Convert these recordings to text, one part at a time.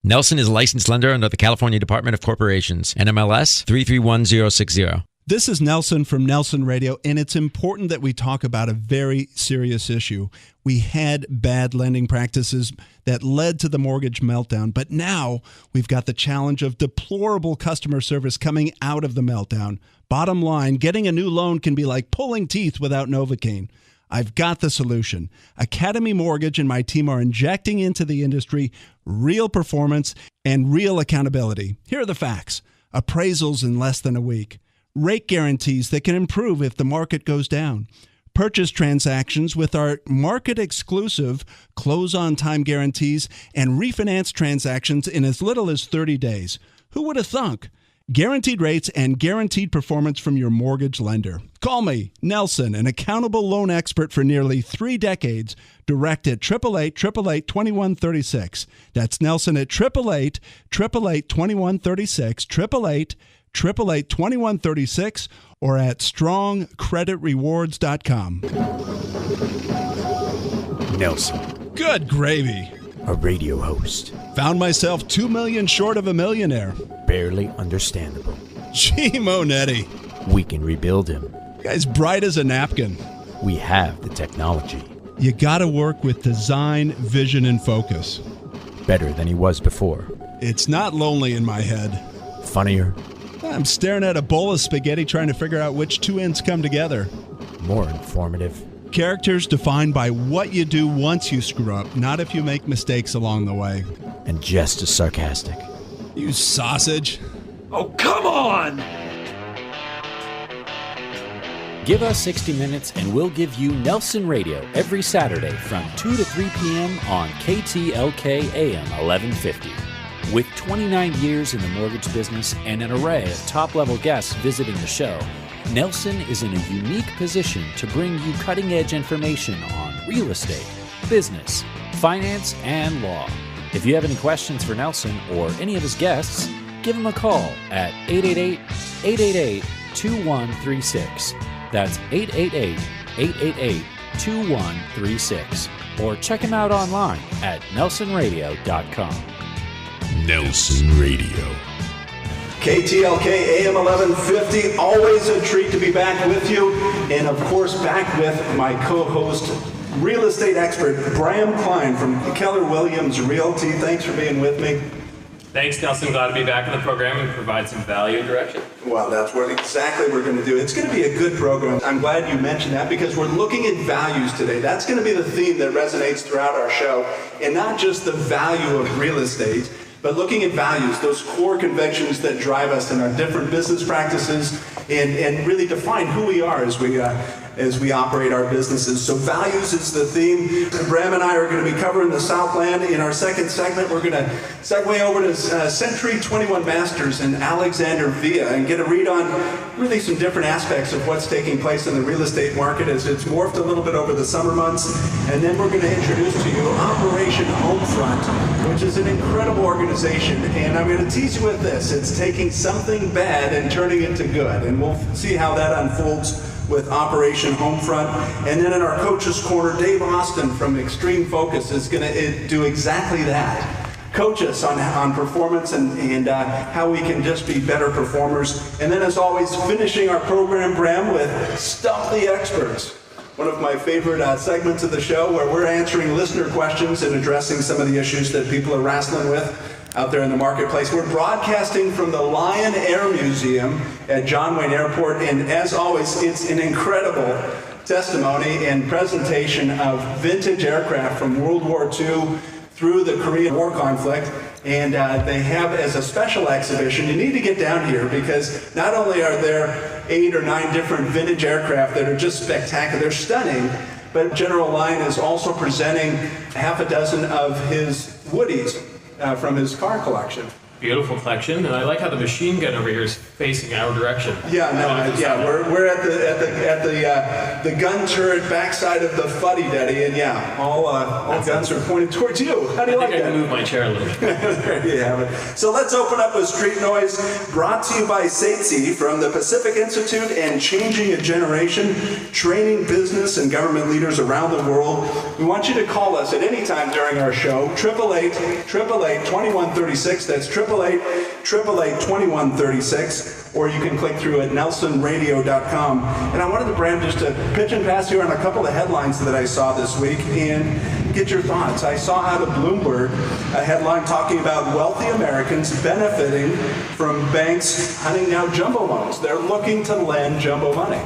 Nelson is a licensed lender under the California Department of Corporations, NMLS 331060. This is Nelson from Nelson Radio, and it's important that we talk about a very serious issue. We had bad lending practices that led to the mortgage meltdown, but now we've got the challenge of deplorable customer service coming out of the meltdown. Bottom line, getting a new loan can be like pulling teeth without Novocaine. I've got the solution. Academy Mortgage and my team are injecting into the industry real performance and real accountability. Here are the facts. Appraisals in less than a week. Rate guarantees that can improve if the market goes down. Purchase transactions with our market-exclusive close-on-time guarantees and refinance transactions in as little as 30 days. Who would have thunk? Guaranteed rates and guaranteed performance from your mortgage lender. Call me, Nelson, an accountable loan expert for nearly 3 decades, direct at 888-888-2136. That's Nelson at 888-888-2136, 888-888-2136, or at strongcreditrewards.com. Nelson. Good gravy. A radio host. Found myself 2 million short of a millionaire. Barely understandable. Gee, Monetti. We can rebuild him. Guy's bright as a napkin. We have the technology. You gotta work with design, vision, and focus. Better than he was before. It's not lonely in my head. Funnier. I'm staring at a bowl of spaghetti trying to figure out which two ends come together. More informative. Characters defined by what you do once you screw up, not if you make mistakes along the way. And just as sarcastic. You sausage. Oh, come on! Give us 60 minutes and we'll give you Nelson Radio every Saturday from 2 to 3 p.m. on KTLK AM 1150. With 29 years in the mortgage business and an array of top-level guests visiting the show, Nelson is in a unique position to bring you cutting-edge information on real estate, business, finance, and law. If you have any questions for Nelson or any of his guests, give him a call at 888-888-2136. That's 888-888-2136. Or check him out online at nelsonradio.com. Nelson Radio. KTLK AM 1150, always a treat to be back with you. And of course, back with my co-host, real estate expert, Bram Klein from Keller Williams Realty. Thanks for being with me. Thanks, Nelson. Glad to be back in the program and provide some value and direction. Well, that's what exactly we're going to do. It's going to be a good program. I'm glad you mentioned that because we're looking at values today. That's going to be the theme that resonates throughout our show. And not just the value of real estate, but looking at values, those core convictions that drive us in our different business practices and really define who we are as we operate our businesses. So values is the theme. Bram and I are going to be covering the Southland. In our second segment, we're going to segue over to Century 21 Masters in Alexander Villa and get a read on really some different aspects of what's taking place in the real estate market as it's morphed a little bit over the summer months. And then we're going to introduce to you Operation Homefront, which is an incredible organization. And I'm going to tease you with this. It's taking something bad and turning it to good. And we'll see how that unfolds with Operation Homefront. And then in our Coach's Corner, Dave Austin from Extreme Focus is going to do exactly that. Coach us on performance and how we can just be better performers. And then as always, finishing our program, Bram, with Stump the Experts. One of my favorite segments of the show where we're answering listener questions and addressing some of the issues that people are wrestling with out there in the marketplace. We're broadcasting from the Lyon Air Museum at John Wayne Airport, and as always, it's an incredible testimony and presentation of vintage aircraft from World War II through the Korean War conflict. And they have as a special exhibition, you need to get down here because not only are there 8 or 9 different vintage aircraft that are just spectacular, they're stunning, but General Lyon is also presenting half a dozen of his Woodies from his car collection. beautiful collection, and I like how the machine gun over here is facing our direction. Yeah, we're at the gun turret backside of the fuddy-duddy, and all guns are pointed towards you. How do you like that? I can move my chair a little bit. There you have it. So let's open up with Street Noise, brought to you by SATSI from the Pacific Institute and Changing a Generation, training business and government leaders around the world. We want you to call us at any time during our show, 888-888-2136. That's 888-888-2136. Or you can click through at nelsonradio.com. And I wanted to, Bram, just to pitch and pass here on a couple of headlines that I saw this week and get your thoughts. I saw out of Bloomberg a headline talking about wealthy Americans benefiting from banks hunting down jumbo loans. They're looking to lend jumbo money.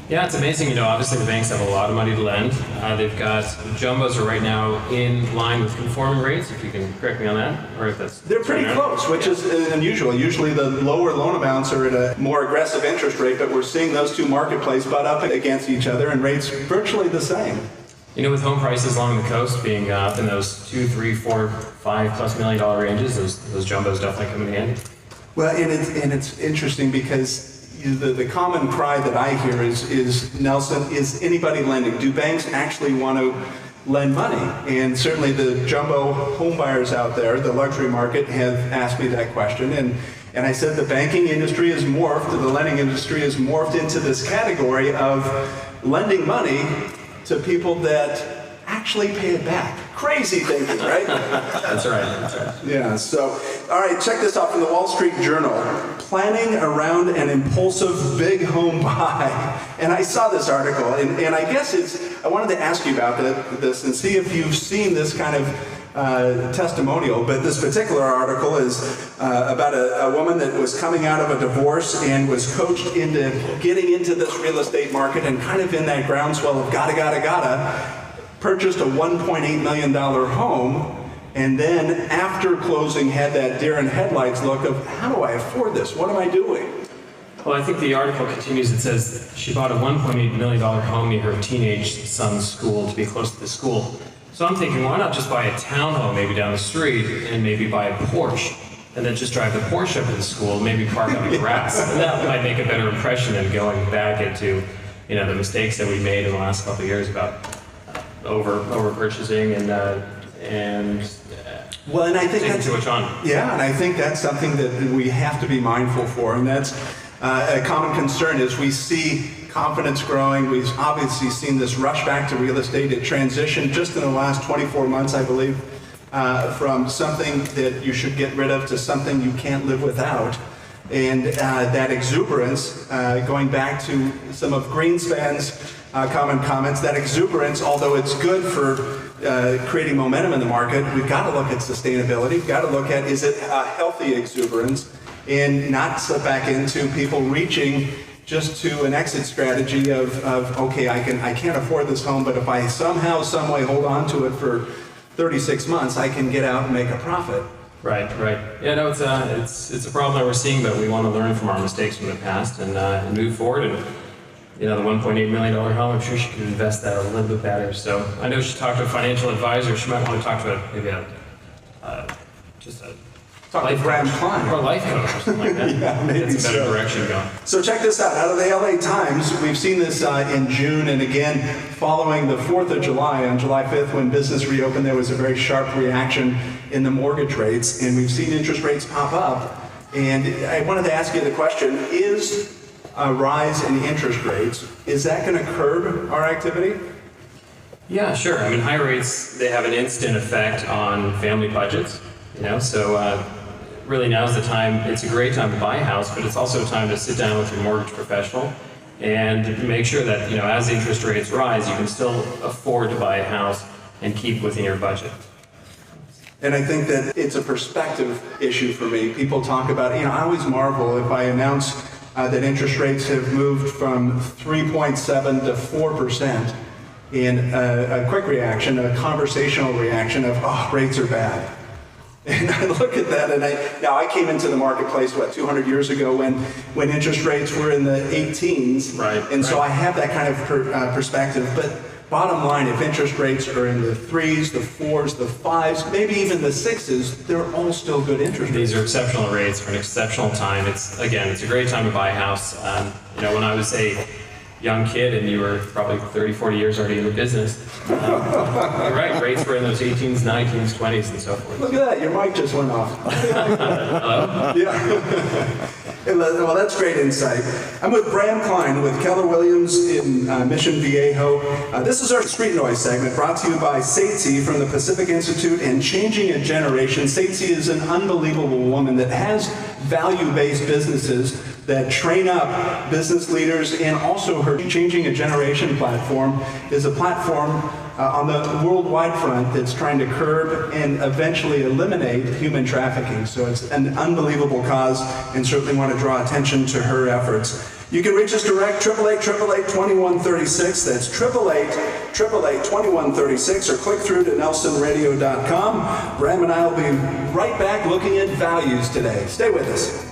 Yeah, it's amazing. Obviously the banks have a lot of money to lend. They've got, jumbos are right now in line with conforming rates, if you can correct me on that, or if that's... They're pretty close, which is unusual. Usually the lower loan amounts are at a more aggressive interest rate, but we're seeing those two marketplaces butt up against each other and rates virtually the same. With home prices along the coast being up in those $2, $3, $4, $5+ million ranges, those jumbos definitely come in handy. Well, and it's interesting because the common cry that I hear is, Nelson, is anybody lending? Do banks actually want to lend money? And certainly the jumbo home buyers out there, the luxury market, have asked me that question. And I said the banking industry is morphed, the lending industry is morphed into this category of lending money to people that actually pay it back. Crazy thinking, right? That's right. Yeah, so, all right, check this out from the Wall Street Journal. Planning around an impulsive big home buy. And I saw this article, and I guess I wanted to ask you about this and see if you've seen this kind of testimonial, but this particular article is about a woman that was coming out of a divorce and was coached into getting into this real estate market and kind of in that groundswell of gotta, purchased a $1.8 million home, and then after closing had that deer in headlights look of, how do I afford this? What am I doing? Well, I think the article continues. It says she bought a $1.8 million home near her teenage son's school to be close to the school. So I'm thinking, why not just buy a townhome maybe down the street and maybe buy a Porsche and then just drive the Porsche up to the school, maybe park on the grass. And that might make a better impression than going back into the mistakes that we made in the last couple of years about over purchasing and well, and I think taking too much on. Yeah, and I think that's something that we have to be mindful for, and that's a common concern as we see confidence growing. We've obviously seen this rush back to real estate. It transitioned just in the last 24 months, I believe, from something that you should get rid of to something you can't live without. And that exuberance, going back to some of Greenspan's common comments, that exuberance, although it's good for creating momentum in the market, we've got to look at sustainability. We've got to look at, is it a healthy exuberance, and not slip back into people reaching just to an exit strategy of okay, I can't afford this home, but if I somehow, some way hold on to it for 36 months, I can get out and make a profit. Right. Yeah, no, it's a problem that we're seeing, but we want to learn from our mistakes from the past and move forward. And the $1.8 million home, I'm sure she could invest that a little bit better. So I know she talked to a financial advisor. She might want to talk to Talk to Bram Klein. Or a life coach or something like that. Yeah, maybe it's a better direction going. So check this out of the LA Times. We've seen this in June, and again, following the 4th of July, on July 5th, when business reopened, there was a very sharp reaction in the mortgage rates, and we've seen interest rates pop up. And I wanted to ask you the question, is a rise in interest rates, is that going to curb our activity? Yeah, sure. I mean, high rates, they have an instant effect on family budgets, so really now's the time. It's a great time to buy a house, but it's also a time to sit down with your mortgage professional and make sure that, as interest rates rise, you can still afford to buy a house and keep within your budget. And I think that it's a perspective issue for me. People talk about, I always marvel if I announce that interest rates have moved from 3.7 to 4%, in a quick reaction, a conversational reaction of, rates are bad. And I look at that, and I came into the marketplace, 200 years ago when interest rates were in the 18s. Right. And so I have that kind of perspective. But bottom line, if interest rates are in the 3s, the 4s, the 5s, maybe even the 6s, they're all still good interest rates. These are exceptional rates for an exceptional time. It's a great time to buy a house. When I was a young kid and you were probably 30, 40 years already in the business, you're right, rates were in those 18s, 19s, 20s, and so forth. Look at that, your mic just went off. Hello? Yeah. Well, that's great insight. I'm with Bram Klein with Keller Williams in Mission Viejo. This is our Street Noise segment brought to you by Satesy from the Pacific Institute and Changing a Generation. Satesy is an unbelievable woman that has value-based businesses that train up business leaders, and also her Changing a Generation platform is a platform on the worldwide front that's trying to curb and eventually eliminate human trafficking. So it's an unbelievable cause, and certainly want to draw attention to her efforts. You can reach us direct, 888-888-2136. That's 888-888-2136, or click through to nelsonradio.com. Bram and I will be right back looking at values today. Stay with us.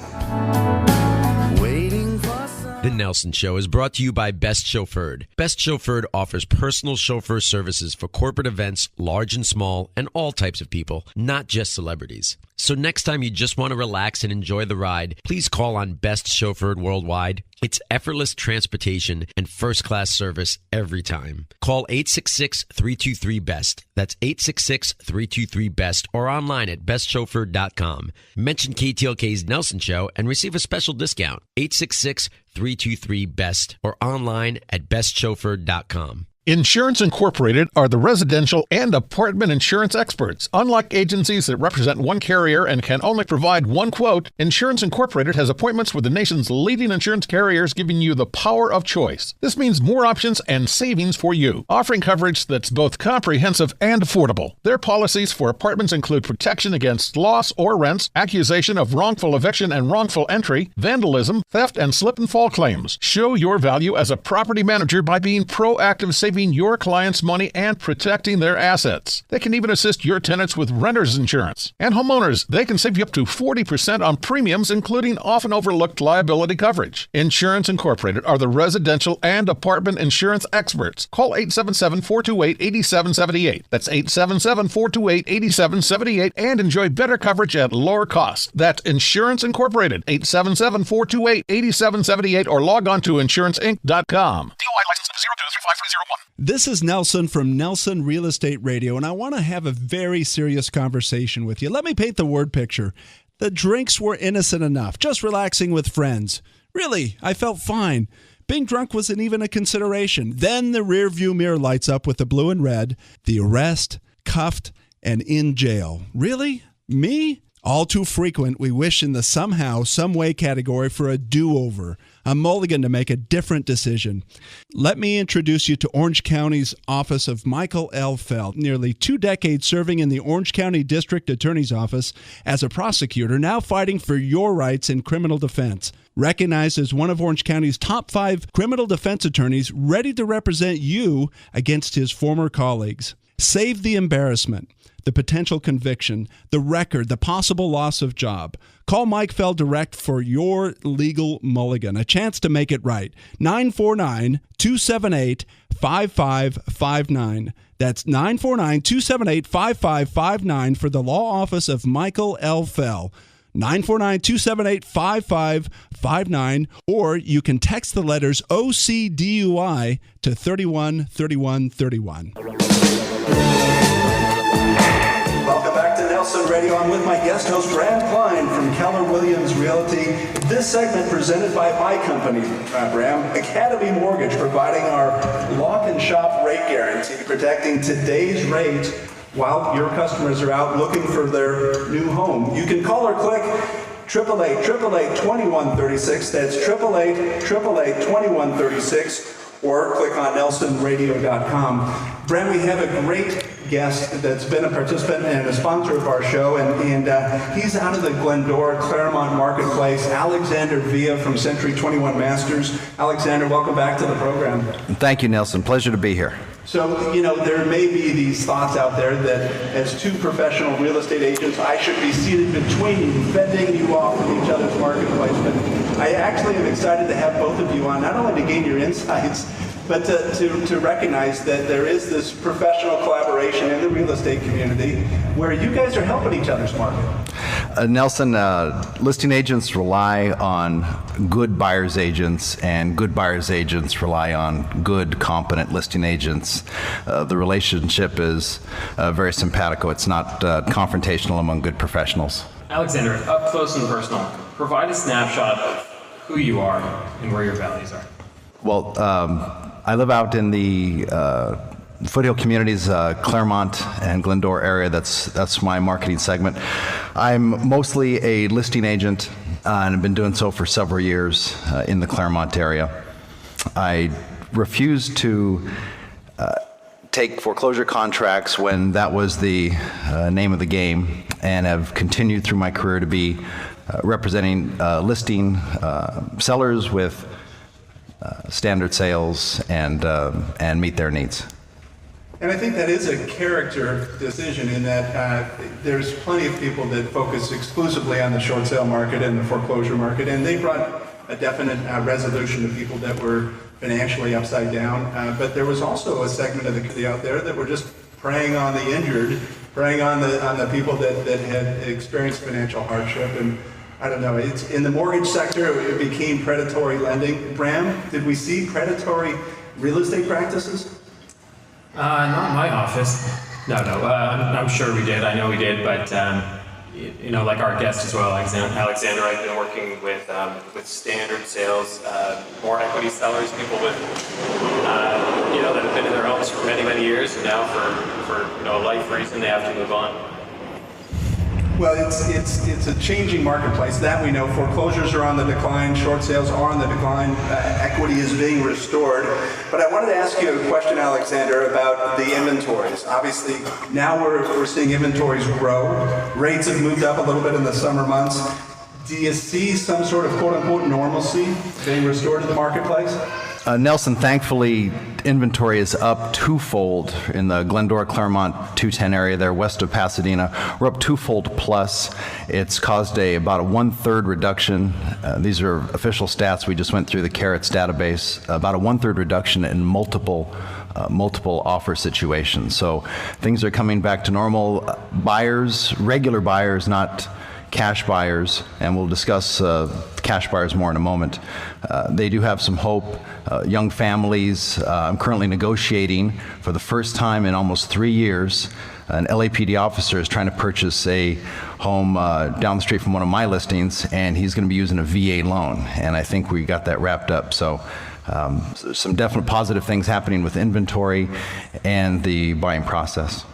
The Nelson Show is brought to you by Best Chauffeured. Best Chauffeured offers personal chauffeur services for corporate events, large and small, and all types of people, not just celebrities. So next time you just want to relax and enjoy the ride, please call on Best Chauffeured Worldwide. It's effortless transportation and first-class service every time. Call 866-323-BEST. That's 866-323-BEST, or online at bestchauffeured.com. Mention KTLK's Nelson Show and receive a special discount. 866-323-BEST, or online at bestchauffeured.com. Insurance Incorporated are the residential and apartment insurance experts. Unlike agencies that represent one carrier and can only provide one quote, Insurance Incorporated has appointments with the nation's leading insurance carriers, giving you the power of choice. This means more options and savings for you, offering coverage that's both comprehensive and affordable. Their policies for apartments include protection against loss or rents, accusation of wrongful eviction and wrongful entry, vandalism, theft, and slip and fall claims. Show your value as a property manager by being proactive, saving your clients' money and protecting their assets. They can even assist your tenants with renter's insurance. And homeowners, they can save you up to 40% on premiums, including often overlooked liability coverage. Insurance Incorporated are the residential and apartment insurance experts. Call 877-428-8778. That's 877-428-8778, and enjoy better coverage at lower cost. That's Insurance Incorporated, 877-428-8778, or log on to insuranceinc.com. DOI license 023501. This is Nelson from Nelson Real Estate Radio, and I want to have a very serious conversation with you. Let me paint the word picture. The drinks were innocent enough, just relaxing with friends. Really, I felt fine. Being drunk wasn't even a consideration. Then the rearview mirror lights up with the blue and red, the arrest, cuffed, and in jail. Really? Me? All too frequent, we wish in the somehow, someway category for a do-over, a mulligan to make a different decision. Let me introduce you to Orange County's Office of Michael L. Feld. Nearly 2 decades serving in the Orange County District Attorney's Office as a prosecutor, now fighting for your rights in criminal defense. Recognized as one of Orange County's top 5 criminal defense attorneys, ready to represent you against his former colleagues. Save the embarrassment, the potential conviction, the record, the possible loss of job. Call Mike Feld direct for your legal mulligan, a chance to make it right. 949-278-5559. That's 949-278-5559 for the law office of Michael L. Feld. 949-278-5559, or you can text the letters OCDUI to 313131. Welcome back to Nelson Radio. I'm with my guest host, Bram Klein from Keller Williams Realty. This segment presented by my company, Bram, Academy Mortgage, providing our lock and shop rate guarantee, protecting today's rates while your customers are out looking for their new home. You can call or click 888-888-2136. That's 888-888-2136. Or click on nelsonradio.com. Bram, we have a great guest that's been a participant and a sponsor of our show, and he's out of the Glendora, Claremont marketplace, Alexander Villa from Century 21 Masters. Alexander, welcome back to the program. Thank you, Nelson. Pleasure to be here. So, there may be these thoughts out there that as 2 professional real estate agents, I should be seated between you, fending you off in each other's marketplace. But I actually am excited to have both of you on, not only to gain your insights, but to recognize that there is this professional collaboration in the real estate community where you guys are helping each other's market. Nelson, listing agents rely on good buyer's agents, and good buyer's agents rely on good, competent listing agents. The relationship is very simpatico. It's not confrontational among good professionals. Alexander, up close and personal, provide a snapshot of who you are and where your values are. Well, I live out in the foothill communities, Claremont and Glendora area. That's my marketing segment. I'm mostly a listing agent, and I've been doing so for several years in the Claremont area. I refused to take foreclosure contracts when that was the name of the game, and have continued through my career to be representing listing sellers with standard sales and meet their needs. And I think that is a character decision in that there's plenty of people that focus exclusively on the short sale market and the foreclosure market, and they brought a definite resolution to people that were financially upside down. But there was also a segment of the community out there that were just preying on the injured, preying on the people that had experienced financial hardship. And I don't know, it's in the mortgage sector, it became predatory lending. Bram, did we see predatory real estate practices? Not in my office. No. I'm sure we did. I know we did, but like our guest as well, Alexander, I've been working with standard sales, more equity sellers, people with that have been in their homes for many, many years, and now for a life reason they have to move on. Well, it's a changing marketplace. That we know. Foreclosures are on the decline. Short sales are on the decline. Equity is being restored. But I wanted to ask you a question, Alexander, about the inventories. Obviously, now we're seeing inventories grow. Rates have moved up a little bit in the summer months. Do you see some sort of quote-unquote normalcy being restored to the marketplace? Nelson, thankfully, inventory is up twofold in the Glendora, Claremont 210 area there west of Pasadena. We're up twofold plus. It's caused about a 1/3 reduction. These are official stats. We just went through the Carrots database. About a 1/3 reduction in multiple offer situations. So things are coming back to normal. Buyers, regular buyers, not cash buyers, and we'll discuss cash buyers more in a moment. They do have some hope. Young families, I'm currently negotiating for the first time in almost 3 years. An LAPD officer is trying to purchase a home down the street from one of my listings, and he's going to be using a VA loan, and I think we got that wrapped up. So some definite positive things happening with inventory and the buying process.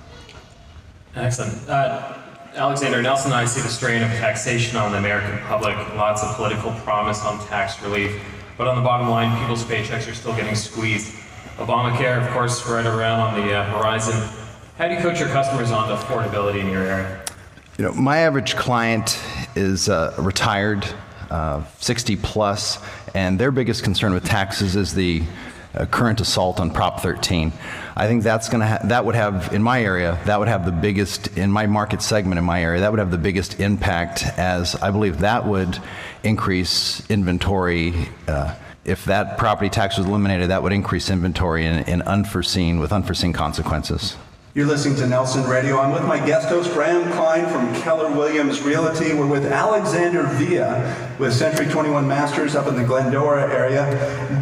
Excellent. Alexander, Nelson and I see the strain of taxation on the American public, lots of political promise on tax relief, but on the bottom line, people's paychecks are still getting squeezed. Obamacare, of course, right around on the horizon. How do you coach your customers on affordability in your area? My average client is retired, 60 plus, and their biggest concern with taxes is the current assault on Prop 13. I think that would have, in my area, that would have the biggest, in my market segment in my area, that would have the biggest impact, as I believe that would increase inventory. If that property tax was eliminated, that would increase inventory with unforeseen consequences. You're listening to Nelson Radio. I'm with my guest host, Bram Klein from Keller Williams Realty. We're with Alexander Villa with Century 21 Masters up in the Glendora area.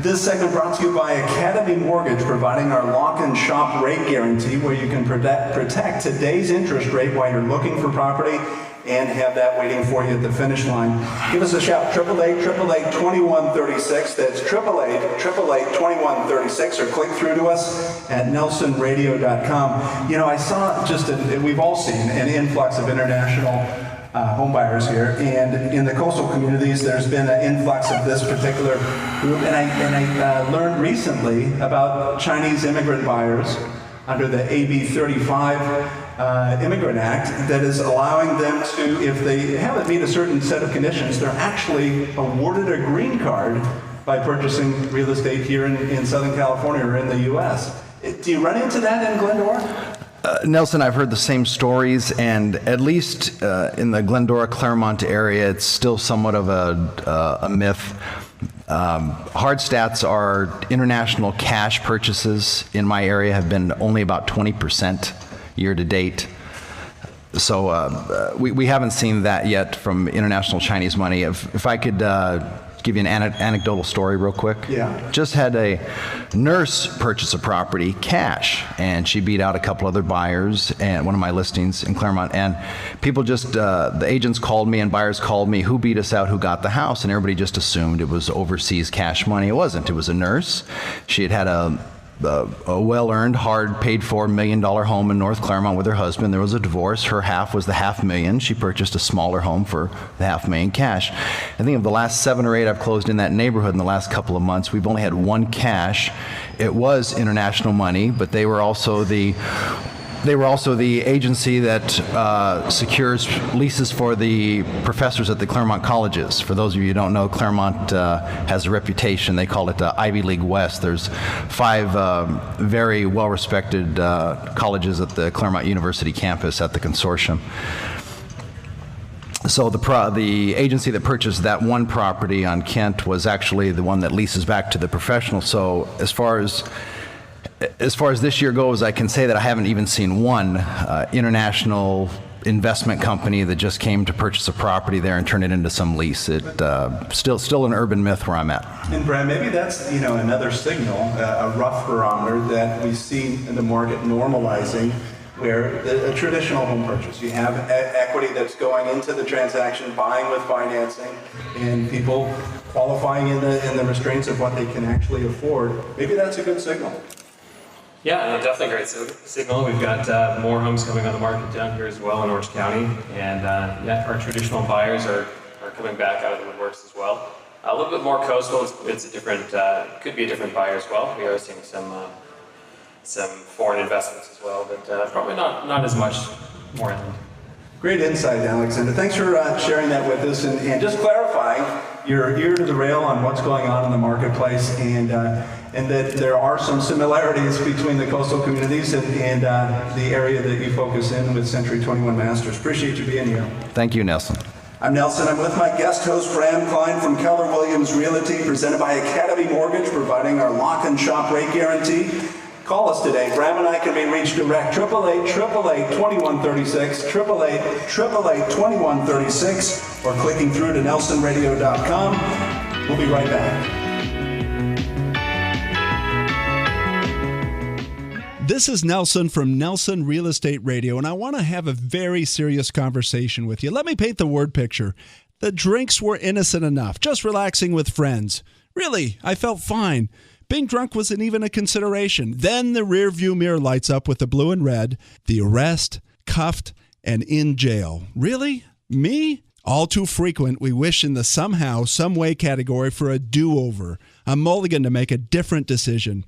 This segment brought to you by Academy Mortgage, providing our lock and shop rate guarantee, where you can protect today's interest rate while you're looking for property and have that waiting for you at the finish line. Give us a shout, 888-888-2136. That's 888-888-2136, or click through to us at nelsonradio.com. I saw we've all seen an influx of international home buyers here, and in the coastal communities, there's been an influx of this particular group, and I learned recently about Chinese immigrant buyers under the AB 35 Immigrant Act that is allowing them to, if they haven't met a certain set of conditions, they're actually awarded a green card by purchasing real estate here in Southern California or in the U.S. Do you run into that in Glendora? Nelson, I've heard the same stories, and at least in the Glendora, Claremont area, it's still somewhat of a myth. Hard stats are international cash purchases in my area have been only about 20% year to date. So we haven't seen that yet from international Chinese money. If I could give you an anecdotal story real quick. Yeah. Just had a nurse purchase a property cash, and she beat out a couple other buyers and one of my listings in Claremont. And people just, the agents called me and buyers called me, who beat us out, who got the house? And everybody just assumed it was overseas cash money. It wasn't. It was a nurse. She had a well-earned, hard, paid-for $1 million home in North Claremont with her husband. There was a divorce. Her half was the $500,000. She purchased a smaller home for the $500,000 cash. I think of the last 7 or 8 I've closed in that neighborhood in the last couple of months, we've only had one cash. It was international money, but they were also the agency that secures leases for the professors at the Claremont colleges. For those of you who don't know, Claremont has a reputation. They call it Ivy League West. There's 5 very well-respected colleges at the Claremont University campus at the consortium. So the agency that purchased that one property on Kent was actually the one that leases back to the professional. So as far as this year goes, I can say that I haven't even seen one international investment company that just came to purchase a property there and turn it into some lease. It still an urban myth where I'm at. And Bram, maybe that's another signal, a rough barometer that we see in the market normalizing, where a traditional home purchase, you have equity that's going into the transaction, buying with financing, and people qualifying in the restraints of what they can actually afford. Maybe that's a good signal. Yeah, definitely a great signal. We've got more homes coming on the market down here as well in Orange County, and our traditional buyers are coming back out of the woodworks as well. A little bit more coastal. It's a different, could be a different buyer as well. We are seeing some foreign investments as well, but probably not as much more inland. Great insight, Alexander. Thanks for sharing that with us and just clarifying your ear to the rail on what's going on in the marketplace, and that there are some similarities between the coastal communities and the area that you focus in with Century 21 Masters. Appreciate you being here. Thank you, Nelson. I'm Nelson. I'm with my guest host, Bram Klein from Keller Williams Realty, presented by Academy Mortgage, providing our lock and shop rate guarantee. Call us today. Bram and I can be reached direct, 888-888-2136, 888-888-2136, or clicking through to nelsonradio.com. We'll be right back. This is Nelson from Nelson Real Estate Radio, and I want to have a very serious conversation with you. Let me paint the word picture. The drinks were innocent enough, just relaxing with friends. Really, I felt fine. Being drunk wasn't even a consideration. Then the rearview mirror lights up with the blue and red, the arrest, cuffed, and in jail. Really? Me? All too frequent, we wish in the somehow, someway category for a do-over, a mulligan to make a different decision.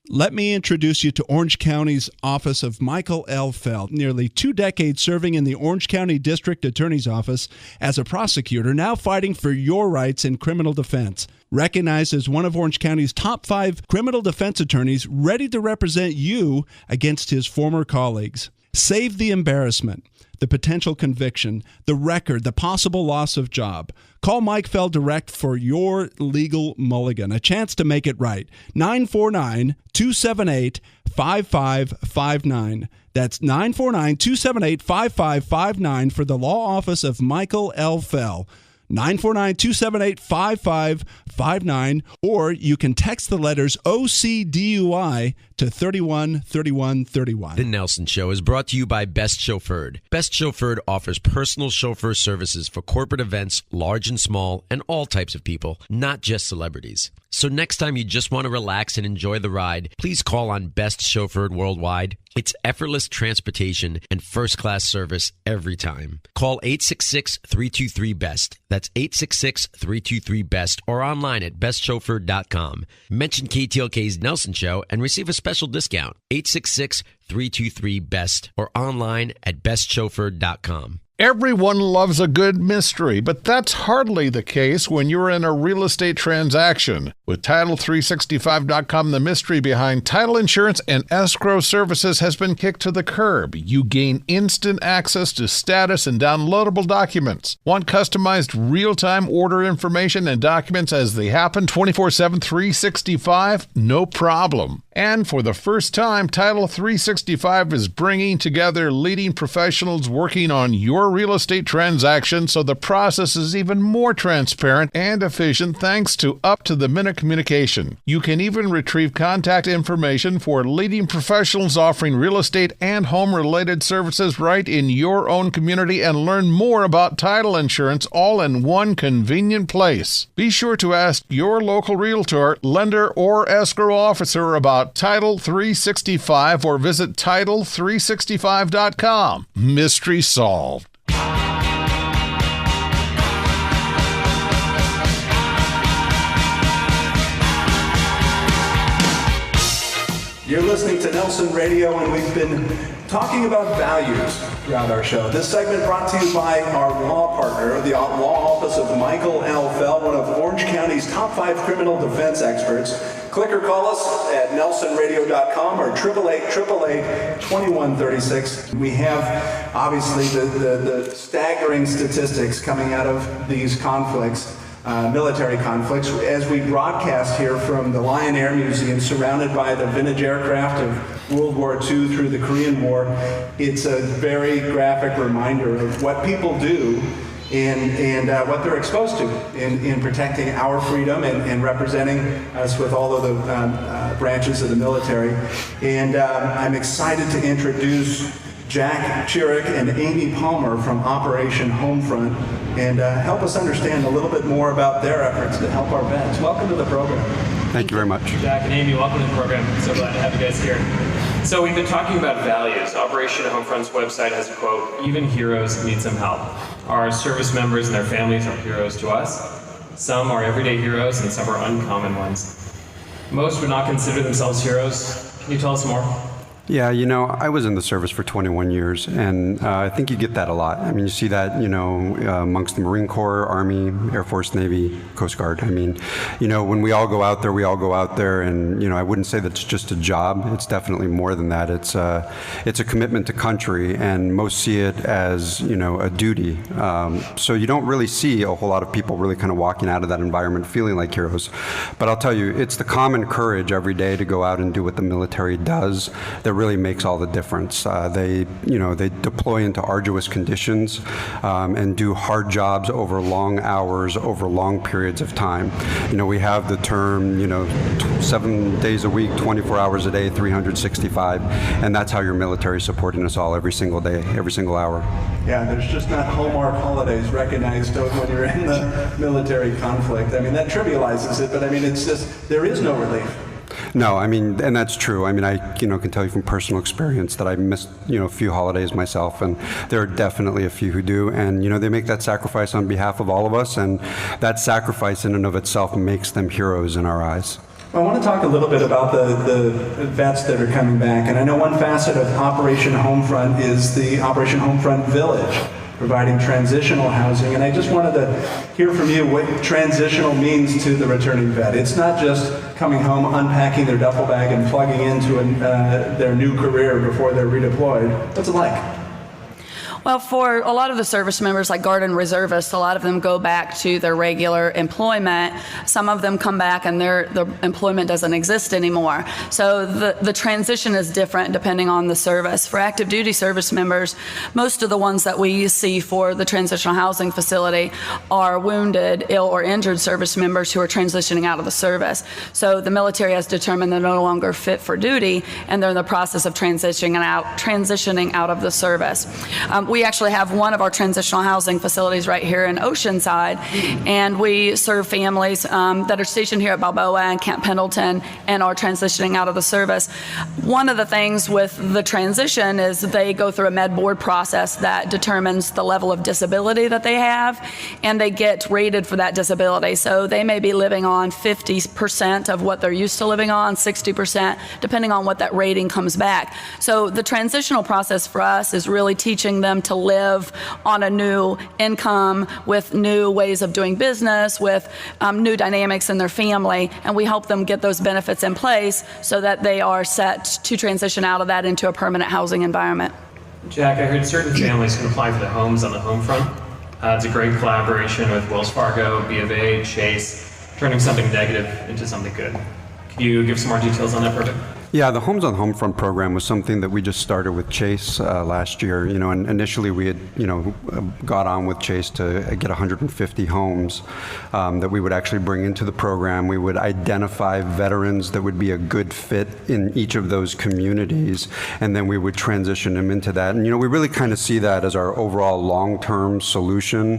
Let me introduce you to Orange County's office of Michael L. Feld. Nearly 2 decades serving in the Orange County District Attorney's Office as a prosecutor, now fighting for your rights in criminal defense. Recognized as one of Orange County's top 5 criminal defense attorneys, ready to represent you against his former colleagues. Save the embarrassment, the potential conviction, the record, the possible loss of job. Call Mike Feld direct for your legal mulligan, a chance to make it right. 949-278-5559. That's 949-278-5559 for the law office of Michael L. Feld. 949-278-5559, or you can text the letters OCDUI to 313131. The Nelson Show is brought to you by Best Chauffeured. Best Chauffeured offers personal chauffeur services for corporate events, large and small, and all types of people, not just celebrities. So next time you just want to relax and enjoy the ride, please call on Best Chauffeured Worldwide. It's effortless transportation and first-class service every time. Call 866-323-BEST. That's 866-323-BEST, or online at bestchauffeured.com. Mention KTLK's Nelson Show and receive a special discount. 866-323-BEST, or online at bestchauffeured.com. Everyone loves a good mystery, but that's hardly the case when you're in a real estate transaction. With Title365.com, the mystery behind title insurance and escrow services has been kicked to the curb. You gain instant access to status and downloadable documents. Want customized real-time order information and documents as they happen 24/7, 365? No problem. And for the first time, Title365 is bringing together leading professionals working on your real estate transaction, so the process is even more transparent and efficient thanks to up-to-the-minute communication. You can even retrieve contact information for leading professionals offering real estate and home-related services right in your own community and learn more about title insurance all in one convenient place. Be sure to ask your local realtor, lender, or escrow officer about Title365 or visit Title365.com. Mystery solved. You're listening to Nelson Radio, and we've been talking about values throughout our show. This segment brought to you by our law partner, the Law Office of Michael L. Feld, one of Orange County's top 5 criminal defense experts. Click or call us at nelsonradio.com or 888-888-2136. We have, obviously, the staggering statistics coming out of these conflicts. Military conflicts, as we broadcast here from the Lyon Air Museum, surrounded by the vintage aircraft of World War II through the Korean War. It's a very graphic reminder of what people do and what they're exposed to in protecting our freedom and representing us with all of the branches of the military. And I'm excited to introduce Jack Chirrick and Amy Palmer from Operation Homefront and help us understand a little bit more about their efforts to help our vets. Welcome to the program. Thank you very much. Jack and Amy, welcome to the program. So glad to have you guys here. So we've been talking about values. Operation Homefront's website has a quote, "Even heroes need some help." Our service members and their families are heroes to us. Some are everyday heroes and some are uncommon ones. Most would not consider themselves heroes. Can you tell us more? Yeah, I was in the service for 21 years, and I think you get that a lot. I mean, you see that, amongst the Marine Corps, Army, Air Force, Navy, Coast Guard. I mean, when we all go out there, and, I wouldn't say that's just a job. It's definitely more than that. It's a commitment to country, and most see it as, a duty. So you don't really see a whole lot of people really kind of walking out of that environment feeling like heroes. But I'll tell you, it's the common courage every day to go out and do what the military does that really makes all the difference. They deploy into arduous conditions and do hard jobs over long hours, over long periods of time. We have the term, 7 days a week, 24 hours a day, 365, and that's how your military is supporting us all every single day, every single hour. Yeah, there's just not Hallmark holidays recognized when you're in the military conflict. I mean, that trivializes it, but I mean, it's just, there is no relief. No, I mean, and that's true. I mean, I can tell you from personal experience that I missed a few holidays myself, and there are definitely a few who do, and they make that sacrifice on behalf of all of us, and that sacrifice in and of itself makes them heroes in our eyes. I want to talk a little bit about the vets that are coming back, and I know one facet of Operation Homefront is the Operation Homefront Village, providing transitional housing, and I just wanted to hear from you what transitional means to the returning vet. It's not just coming home, unpacking their duffel bag, and plugging into their new career before they're redeployed. What's it like? Well, for a lot of the service members, like Guard and Reservists, a lot of them go back to their regular employment. Some of them come back and their employment doesn't exist anymore. So the transition is different depending on the service. For active duty service members, most of the ones that we see for the transitional housing facility are wounded, ill, or injured service members who are transitioning out of the service. So the military has determined they're no longer fit for duty, and they're in the process of transitioning out of the service. We actually have one of our transitional housing facilities right here in Oceanside, and we serve families that are stationed here at Balboa and Camp Pendleton and are transitioning out of the service. One of the things with the transition is they go through a med board process that determines the level of disability that they have, and they get rated for that disability. So they may be living on 50% of what they're used to living on, 60%, depending on what that rating comes back. So the transitional process for us is really teaching them them to live on a new income with new ways of doing business, with new dynamics in their family, and we help them get those benefits in place so that they are set to transition out of that into a permanent housing environment. Jack, I heard certain families can apply for the homes on the home front. It's a great collaboration with Wells Fargo, B of A, Chase, turning something negative into something good. Can you give some more details on that project? Yeah, the Homes on Home Front program was something that we just started with Chase last year. And initially we had, got on with Chase to get 150 homes that we would actually bring into the program. We would identify veterans that would be a good fit in each of those communities, and then we would transition them into that. And, we really kind of see that as our overall long-term solution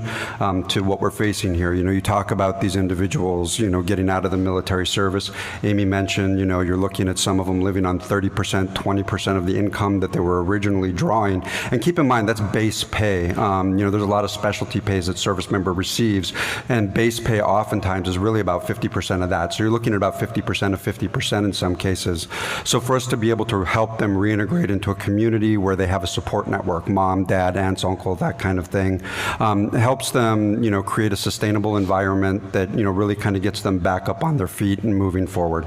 to what we're facing here. You talk about these individuals, getting out of the military service. Amy mentioned, you're looking at some of them living on 30%, 20% of the income that they were originally drawing. And keep in mind, that's base pay. There's a lot of specialty pays that service member receives, and base pay oftentimes is really about 50% of that. So you're looking at about 50% of 50% in some cases. So for us to be able to help them reintegrate into a community where they have a support network, mom, dad, aunts, uncle, that kind of thing, helps them, create a sustainable environment that, really kind of gets them back up on their feet and moving forward.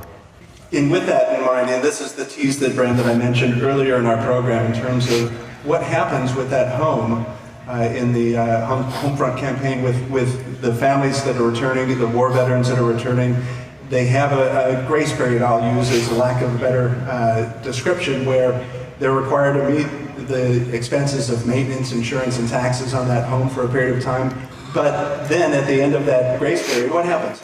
And with that in mind, and this is the tease that Bram that I mentioned earlier in our program in terms of what happens with that home in the Homefront campaign with the families that are returning, the war veterans that are returning. They have a grace period, I'll use as a lack of a better description, where they're required to meet the expenses of maintenance, insurance, and taxes on that home for a period of time. But then at the end of that grace period, what happens?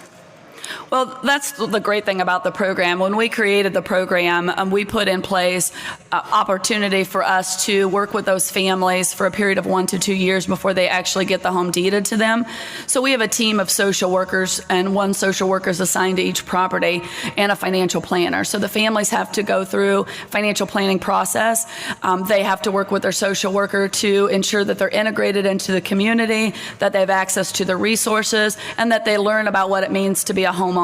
Well, that's the great thing about the program. When we created the program, we put in place opportunity for us to work with those families for a period of 1 to 2 years before they actually get the home deeded to them. So we have a team of social workers, and one social worker is assigned to each property, and a financial planner. So the families have to go through financial planning process. They have to work with their social worker to ensure that they're integrated into the community, that they have access to the resources, and that they learn about what it means to be a homeowner.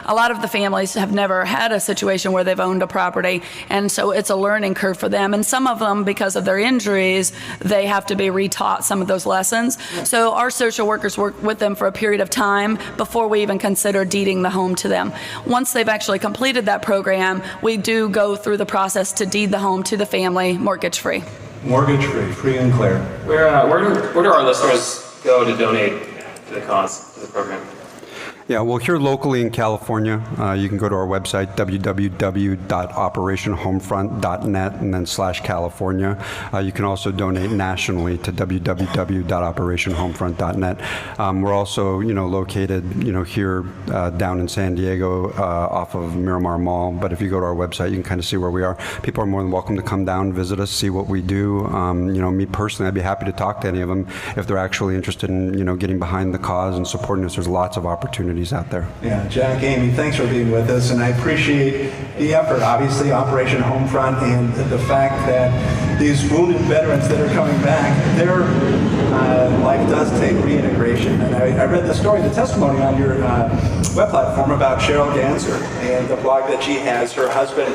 A lot of the families have never had a situation where they've owned a property, and so it's a learning curve for them. And some of them, because of their injuries, they have to be retaught some of those lessons. So our social workers work with them for a period of time before we even consider deeding the home to them. Once they've actually completed that program, we do go through the process to deed the home to the family mortgage-free. Mortgage-free, free and clear. Where do our listeners go to donate to the cause, to the program? Yeah, well, here locally in California, you can go to our website, www.operationhomefront.net, and then /California. You can also donate nationally to www.operationhomefront.net. We're also, located, here down in San Diego off of Miramar Mall. But if you go to our website, you can kind of see where we are. People are more than welcome to come down, visit us, see what we do. Me personally, I'd be happy to talk to any of them if they're actually interested in, getting behind the cause and supporting us. There's lots of opportunities out there. Yeah, Jack, Amy, thanks for being with us, and I appreciate the effort, obviously, Operation Homefront, and the fact that these wounded veterans that are coming back, their life does take reintegration. And I read the story, the testimony on your web platform about Cheryl Ganser and the blog that she has. Her husband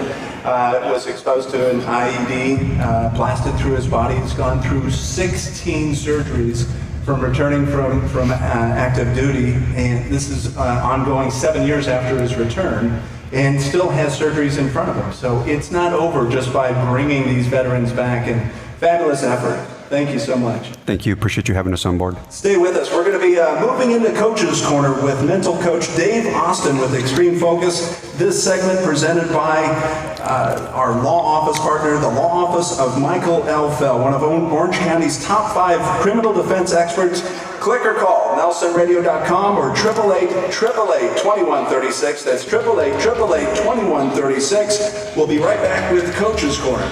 was exposed to an IED, blasted through his body. He's gone through 16 surgeries from returning from active duty, and this is ongoing 7 years after his return, and still has surgeries in front of him. So it's not over just by bringing these veterans back, and fabulous effort. Thank you so much. Thank you. Appreciate you having us on board. Stay with us. We're going to be moving into Coach's Corner with mental coach Dave Austin with Extreme Focus. This segment presented by our law office partner, the Law Office of Michael L. Fell, one of Orange County's top 5 criminal defense experts. Click or call NelsonRadio.com or 888-888-2136. That's 888-888-2136. We'll be right back with Coach's Corner.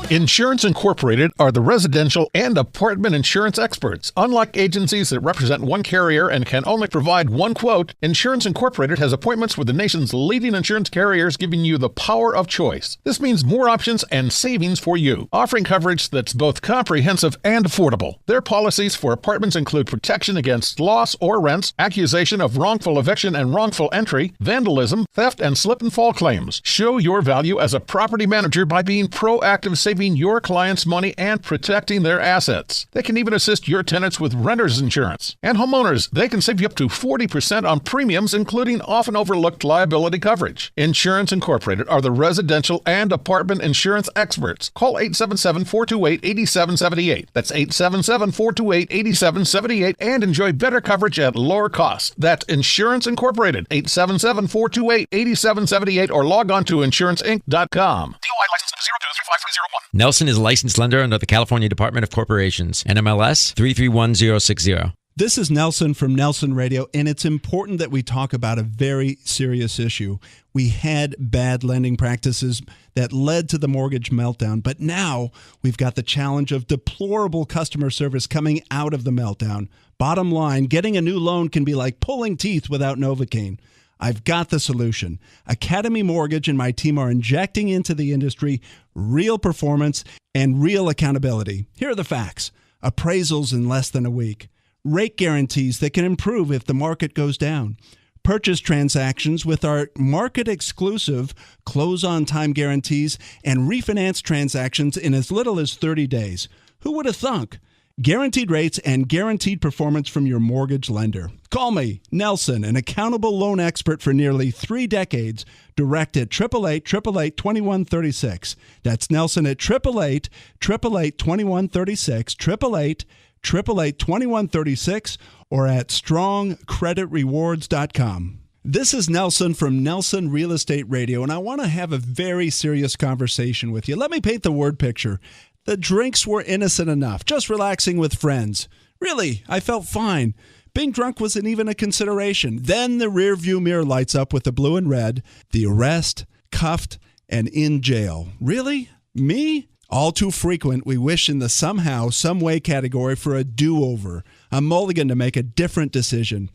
Insurance Incorporated are the residential and apartment insurance experts. Unlike agencies that represent one carrier and can only provide one quote, Insurance Incorporated has appointments with the nation's leading insurance carriers, giving you the power of choice. This means more options and savings for you, offering coverage that's both comprehensive and affordable. Their policies for apartments include protection against loss or rents, accusation of wrongful eviction and wrongful entry, vandalism, theft, and slip and fall claims. Show your value as a property manager by being proactive, saving saving your clients money and protecting their assets. They can even assist your tenants with renter's insurance. And homeowners, they can save you up to 40% on premiums, including often overlooked liability coverage. Insurance Incorporated are the residential and apartment insurance experts. Call 877-428-8778. That's 877-428-8778 and enjoy better coverage at lower cost. That's Insurance Incorporated, 877-428-8778 or log on to insuranceinc.com. DOI license 02-35301. Nelson is a licensed lender under the California Department of Corporations, NMLS 331060. This is Nelson from Nelson Radio, and it's important that we talk about a very serious issue. We had bad lending practices that led to the mortgage meltdown, but now we've got the challenge of deplorable customer service coming out of the meltdown. Bottom line, getting a new loan can be like pulling teeth without Novocaine. I've got the solution. Academy Mortgage and my team are injecting into the industry real performance and real accountability. Here are the facts. Appraisals in less than a week. Rate guarantees that can improve if the market goes down. Purchase transactions with our market-exclusive close-on-time guarantees and refinance transactions in as little as 30 days. Who would have thunk? Guaranteed rates and guaranteed performance from your mortgage lender. Call me, Nelson, an accountable loan expert for nearly 3 decades, direct at 888-888-2136. That's Nelson at 888-888-2136, 888-888-2136, or at strongcreditrewards.com. This is Nelson from Nelson Real Estate Radio, and I want to have a very serious conversation with you. Let me paint the word picture. The drinks were innocent enough, just relaxing with friends. Really, I felt fine. Being drunk wasn't even a consideration. Then the rearview mirror lights up with the blue and red, the arrest, cuffed, and in jail. Really? Me? All too frequent, we wish in the somehow, someway category for a do-over, a mulligan to make a different decision.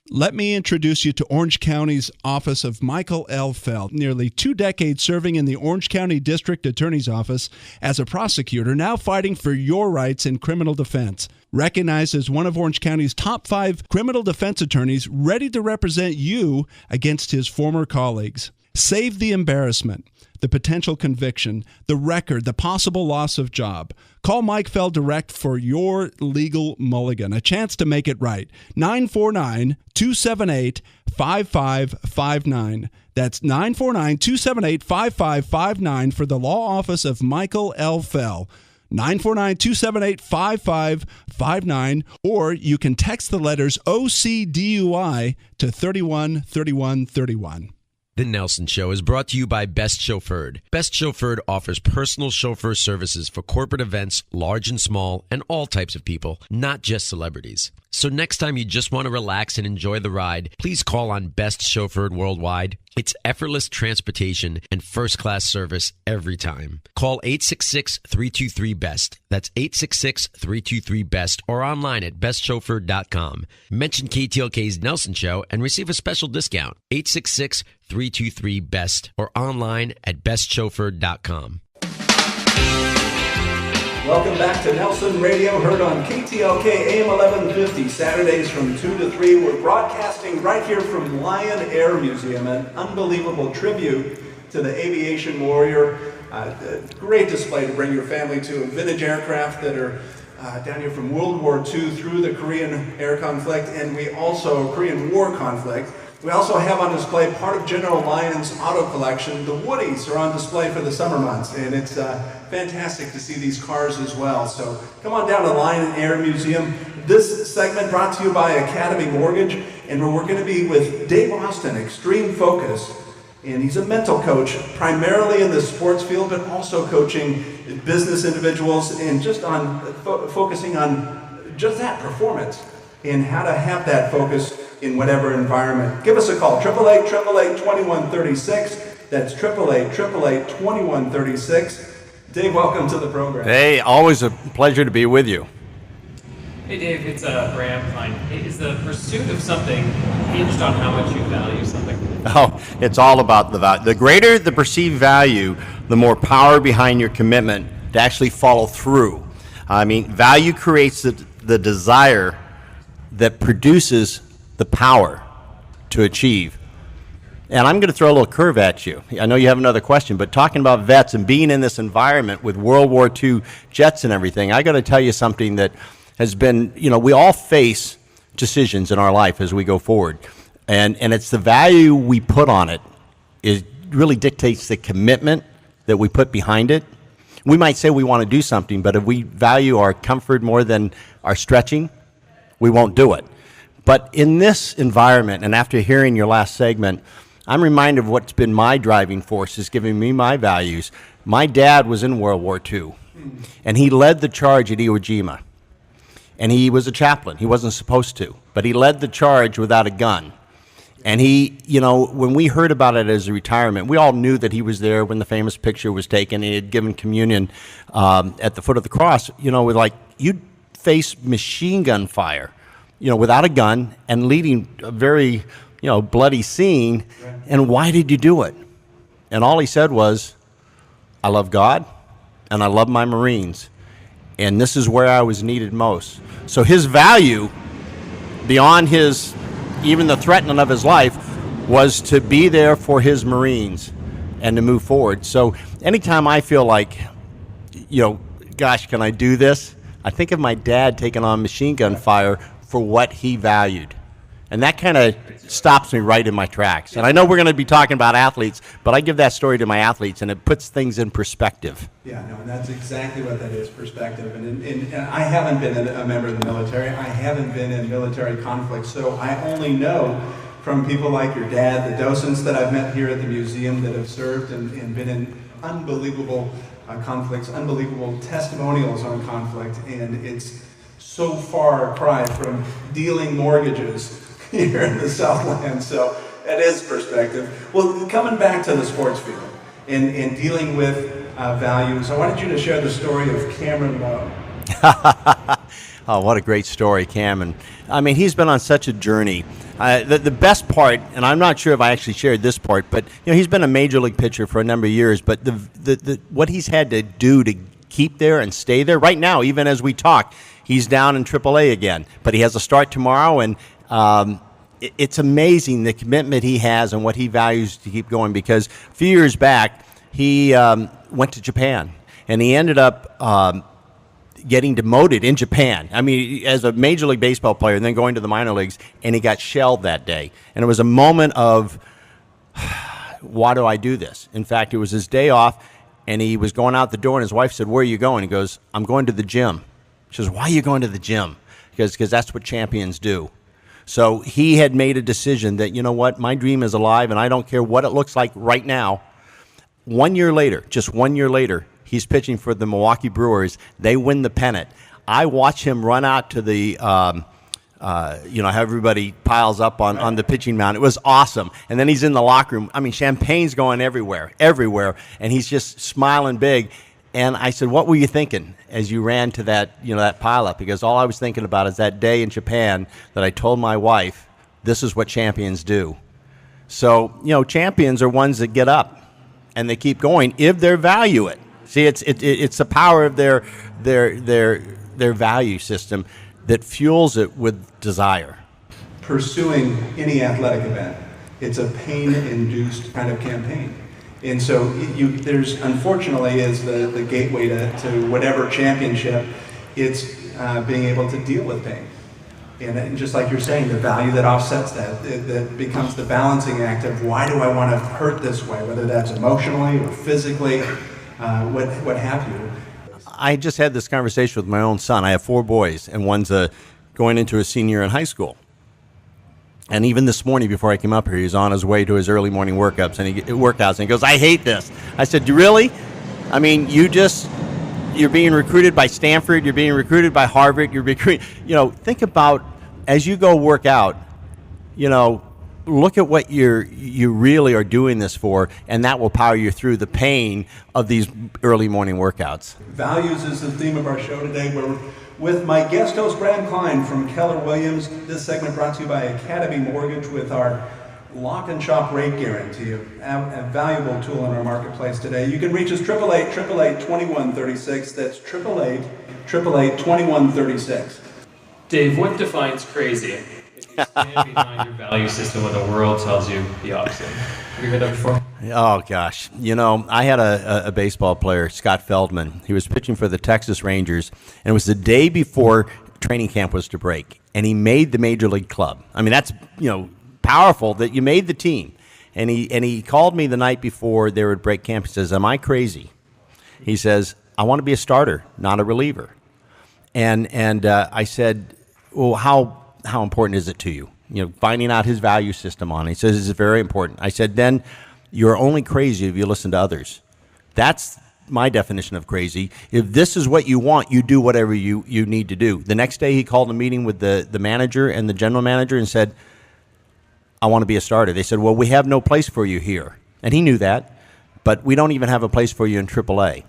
Let me introduce you to Orange County's office of Michael L. Feld. Nearly 2 decades serving in the Orange County District Attorney's Office as a prosecutor, now fighting for your rights in criminal defense. Recognized as one of Orange County's top 5 criminal defense attorneys, ready to represent you against his former colleagues. Save the embarrassment, the potential conviction, the record, the possible loss of job. Call Mike Feld direct for your legal mulligan, a chance to make it right. 949-278-5559. That's 949-278-5559 for the law office of Michael L. Feld. 949-278-5559, or you can text the letters OCDUI to 313131. The Nelson Show is brought to you by Best Chauffeured. Best Chauffeured offers personal chauffeur services for corporate events, large and small, and all types of people, not just celebrities. So next time you just want to relax and enjoy the ride, please call on Best Chauffeured Worldwide. It's effortless transportation and first-class service every time. Call 866-323-BEST. That's 866-323-BEST or online at bestchauffeured.com. Mention KTLK's Nelson Show and receive a special discount. 866-323-BEST or online at bestchauffeured.com. Welcome back to Nelson Radio, heard on KTLK AM 1150, Saturdays from 2 to 3. We're broadcasting right here from Lyon Air Museum, an unbelievable tribute to the aviation warrior. Great display to bring your family to. Vintage aircraft that are down here from World War II through the Korean Air conflict, and Korean War conflict. We also have on display part of General Lyon's auto collection. The Woodies are on display for the summer months, and it's fantastic to see these cars as well. So come on down to Lyon Air Museum. This segment brought to you by Academy Mortgage, and we're going to be with Dave Austin, Extreme Focus. And he's a mental coach, primarily in the sports field, but also coaching business individuals and just on focusing on just that performance and how to have that focus in whatever environment. Give us a call, 888-888-2136. That's 888-888-2136. Dave, welcome to the program. Hey, always a pleasure to be with you. Hey Dave, it's Bram Klein. Is the pursuit of something hinged on how much you value something? Oh, it's all about the value. The greater the perceived value, the more power behind your commitment to actually follow through. I mean, value creates the desire that produces the power to achieve. And I'm going to throw a little curve at you. I know you have another question, but talking about vets and being in this environment with World War II jets and everything, I got to tell you something that has been, we all face decisions in our life as we go forward. And it's the value we put on it is really dictates the commitment that we put behind it. We might say we want to do something, but if we value our comfort more than our stretching, we won't do it. But in this environment, and after hearing your last segment, I'm reminded of what's been my driving force, is giving me my values. My dad was in World War II, and he led the charge at Iwo Jima. And he was a chaplain. He wasn't supposed to, but he led the charge without a gun. And he, when we heard about it as a retirement, we all knew that he was there when the famous picture was taken. He had given communion at the foot of the cross. With you'd face machine gun fire, without a gun and leading a very, bloody scene. Right. And why did you do it? And all he said was, I love God and I love my Marines. And this is where I was needed most. So his value, beyond even the threatening of his life, was to be there for his Marines and to move forward. So anytime I feel like, gosh, can I do this? I think of my dad taking on machine gun fire for what he valued. And that kind of stops me right in my tracks. And I know we're going to be talking about athletes, but I give that story to my athletes, and it puts things in perspective. Yeah, no, and that's exactly what that is, perspective. And I haven't been a member of the military. I haven't been in military conflicts, so I only know from people like your dad, the docents that I've met here at the museum that have served and been in unbelievable conflicts, unbelievable testimonials on conflict, and it's so far cry from dealing mortgages here in the Southland. So that is perspective. Well, coming back to the sports field and dealing with values, I wanted you to share the story of Cameron Lowe. Oh, what a great story, Cameron. I mean, he's been on such a journey. The best part, and I'm not sure if I actually shared this part, but he's been a major league pitcher for a number of years, but the what he's had to do to keep there and stay there, right now, even as we talk, he's down in AAA again, but he has a start tomorrow, and it's amazing the commitment he has and what he values to keep going, because a few years back, he went to Japan, and he ended up getting demoted in Japan. I mean, as a Major League Baseball player, and then going to the minor leagues, and he got shelled that day. And it was a moment of, why do I do this? In fact, it was his day off, and he was going out the door, and his wife said, where are you going? He goes, I'm going to the gym. She says, why are you going to the gym? Because that's what champions do. So he had made a decision that, what, my dream is alive, and I don't care what it looks like right now. 1 year later, just 1 year later, he's pitching for the Milwaukee Brewers. They win the pennant. I watch him run out to the, how everybody piles up on the pitching mound. It was awesome. And then he's in the locker room. I mean, champagne's going everywhere. And he's just smiling big. And I said, what were you thinking as you ran to that, that pileup? Because all I was thinking about is that day in Japan that I told my wife, this is what champions do. So, champions are ones that get up and they keep going if they value it. See, it's the power of their value system that fuels it with desire. Pursuing any athletic event, it's a pain-induced kind of campaign. And so there's, unfortunately, is the gateway to whatever championship, it's being able to deal with pain. And just like you're saying, the value that offsets that becomes the balancing act of why do I want to hurt this way, whether that's emotionally or physically, what have you. I just had this conversation with my own son. I have 4 boys, and one's going into a senior year in high school. And even this morning, before I came up here, he's on his way to his early morning workouts, and he goes, I hate this. I said, really? I mean, you're being recruited by Stanford, you're being recruited by Harvard, think about, as you go work out, look at what you really are doing this for, and that will power you through the pain of these early morning workouts. Values is the theme of our show today. We're with my guest host, Bram Klein from Keller Williams. This segment brought to you by Academy Mortgage with our lock and shop rate guarantee, a valuable tool in our marketplace today. You can reach us 888-888-2136. That's 888-888-2136. Dave, what defines crazy? If you stand behind your value system when the world tells you the opposite. Have you heard that before? Oh, gosh. You know, I had a baseball player, Scott Feldman. He was pitching for the Texas Rangers, and it was the day before training camp was to break, and he made the Major League Club. I mean, that's, powerful that you made the team. And he called me the night before they would break camp. He says, am I crazy? He says, I want to be a starter, not a reliever. And I said, well, how important is it to you? Finding out his value system on it. He says, it's very important. I said, then you're only crazy if you listen to others. That's my definition of crazy. If this is what you want, you do whatever you need to do. The next day he called a meeting with the manager and the general manager and said, I want to be a starter. They said, well, we have no place for you here. And he knew that, but we don't even have a place for you in AAA.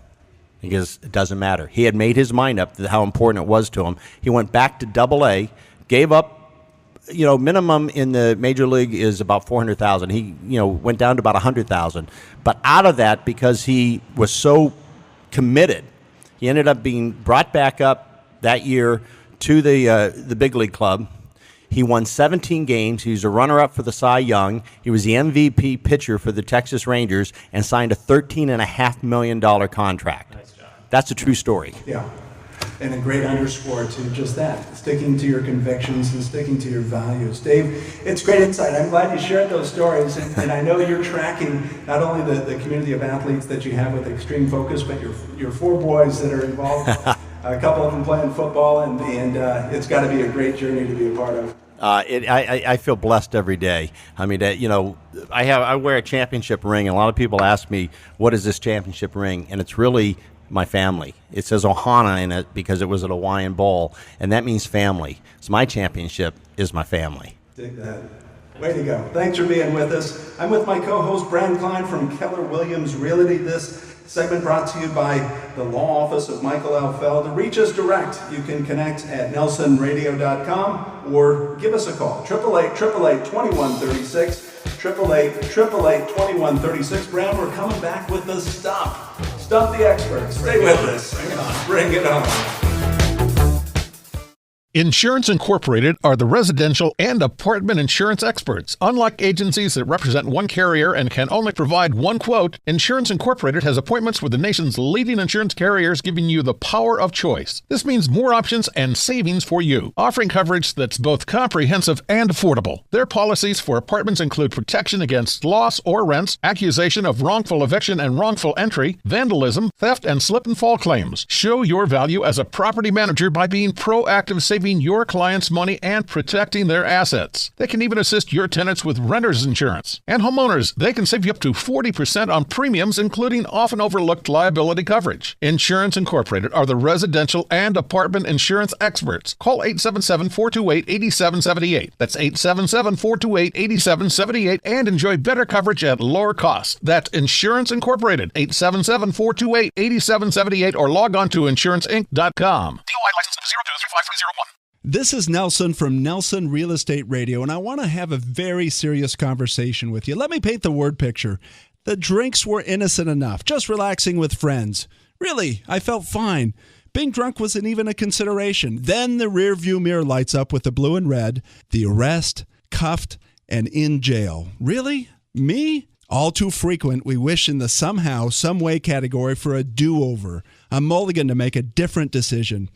Because it doesn't matter. He had made his mind up to how important it was to him. He went back to AA, gave up, minimum in the major league is about $400,000. He, went down to about $100,000. But out of that, because he was so committed, he ended up being brought back up that year to the big league club. He won 17 games. He was a runner-up for the Cy Young. He was the MVP pitcher for the Texas Rangers and signed a $13.5 million contract. Nice job. That's a true story. Yeah, and a great underscore to just that, sticking to your convictions and sticking to your values. Dave, it's great insight. I'm glad you shared those stories, and I know you're tracking not only the community of athletes that you have with Extreme Focus, but your 4 boys that are involved. A couple of them playing football, and it's got to be a great journey to be a part of. I feel blessed every day. I mean, I wear a championship ring, and a lot of people ask me, what is this championship ring? And it's really my family. It says Ohana in it because it was at a Hawaiian Bowl, and that means family. So my championship is my family. Dig that. Way to go. Thanks for being with us. I'm with my co-host, Bram Klein from Keller Williams Realty. This segment brought to you by the law office of Michael L. Feld. To reach us direct, you can connect at nelsonradio.com or give us a call, 888-2136, 888-2136. Bram, we're coming back with the Stump the Experts. Stay with us. Bring it on. Insurance Incorporated are the residential and apartment insurance experts. Unlike agencies that represent one carrier and can only provide one quote, Insurance Incorporated has appointments with the nation's leading insurance carriers, giving you the power of choice. This means more options and savings for you, offering coverage that's both comprehensive and affordable. Their policies for apartments include protection against loss or rents, accusation of wrongful eviction and wrongful entry, vandalism, theft, and slip and fall claims. Show your value as a property manager by being proactive, saving your clients' money and protecting their assets. They can even assist your tenants with renter's insurance. And homeowners, they can save you up to 40% on premiums, including often overlooked liability coverage. Insurance Incorporated are the residential and apartment insurance experts. Call 877-428-8778. That's 877-428-8778 and enjoy better coverage at lower costs. That's Insurance Incorporated, 877-428-8778 or log on to insuranceinc.com. DOI license number 0235301. This is Nelson from Nelson Real Estate Radio, and I want to have a very serious conversation with you. Let me paint the word picture. The drinks were innocent enough, just relaxing with friends. Really, I felt fine. Being drunk wasn't even a consideration. Then the rearview mirror lights up with the blue and red, the arrest, cuffed, and in jail. Really? Me? All too frequent, we wish in the somehow, someway category for a do-over, a mulligan to make a different decision.